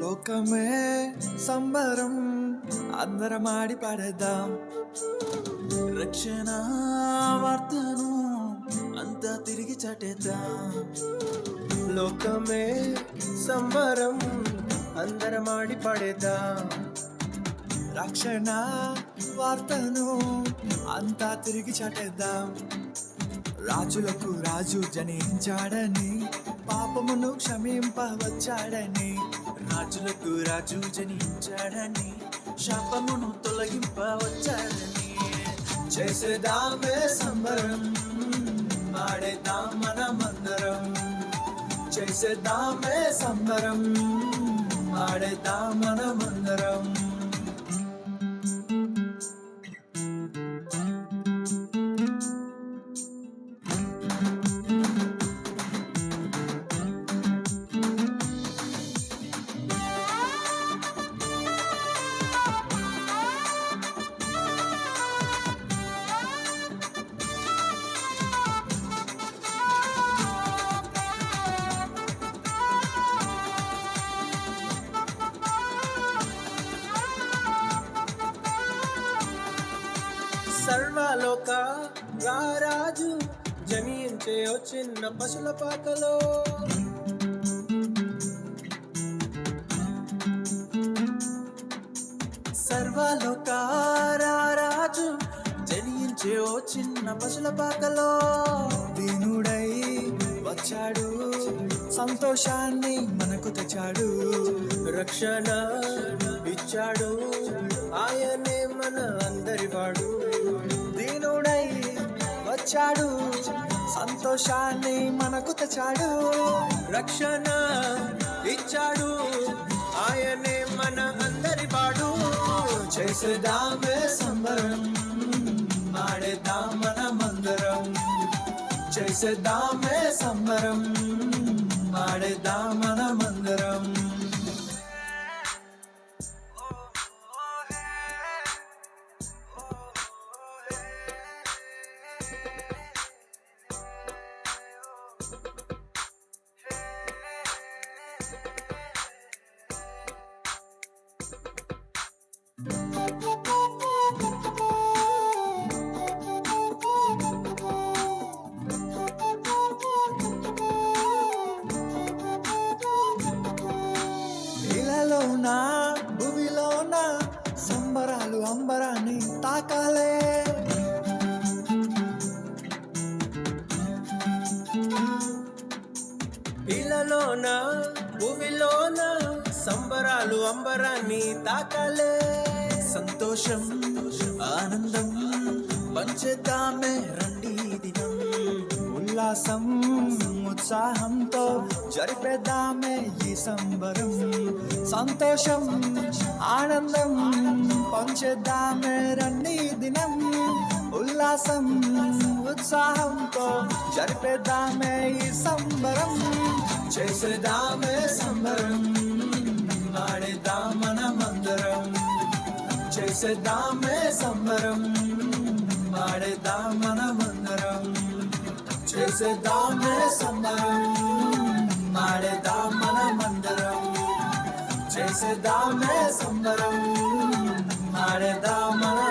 లోకమే సంబరం అందరం ఆడి పాడేద్దాం రక్షణ వార్తను అంతా తిరిగి చాటేద్దాం లోకమే సంబరం అందరం ఆడి పాడేద్దాం రక్షణ వార్తను అంతా తిరిగి చాటేద్దాం రాజులకు రాజు జనించాడని పాపమును క్షమింపవచ్చాడని రాజులకు రాజు జనించాడని శాపమును తొలగింపవచ్చాడని చేసేదామే సంబరం ఆడేద్దాం మనమందరం చేసేదామే సంబరం ఆడేద్దాం మనమందరం సర్వలోక రారాజు జనించే ఓ చిన్న పశుల పాకలో సర్వలోకారాజు జనించే ఓ చిన్న పశుల పాకలో దీనుడై వచ్చాడు సంతోషాన్ని మనకు తెచ్చాడు రక్షణ ఇచ్చాడు ఆయనే మన అందరి వాడు దీనుడై వచ్చాడు సంతోషాన్ని మనకు తెచ్చాడు రక్షణ ఇచ్చాడు ఆయనే మన అందరి వాడు చేసేదామే సంబరం ఆడేద్దాం మనమందరం చేసేదామే సంబరం ఆడేద్దాం మనమందరం ఇలాలోన భూమిలోన సంబరాలు అంబరాన్ని తాకాలే ఇళ్ళలోన భూమిలోన సంబరాలు అంబరాన్ని తాకాలే సంతోషం ఆనందం పంచేద్దామే రండి దినం ఉల్లాసం ఉత్సాహంతో జరిపేద్దామే ఈ సంబరం సంతోషం ఆనందం పంచేద్దామే రండి దినం ఉల్లాసం ఉత్సాహంతో జరిపేద్దామే ఈ సంబరం చేసేదామే సంబరం ఆడేద్దాం మనమందరం చేసేద్దామే సంబరం ఆడేద్దాం మనమందరం చేసేద్దామే సంబరం ఆడేద్దాం మనమందరం చేసేద్దామే సంబరం ఆడేద్దాం మన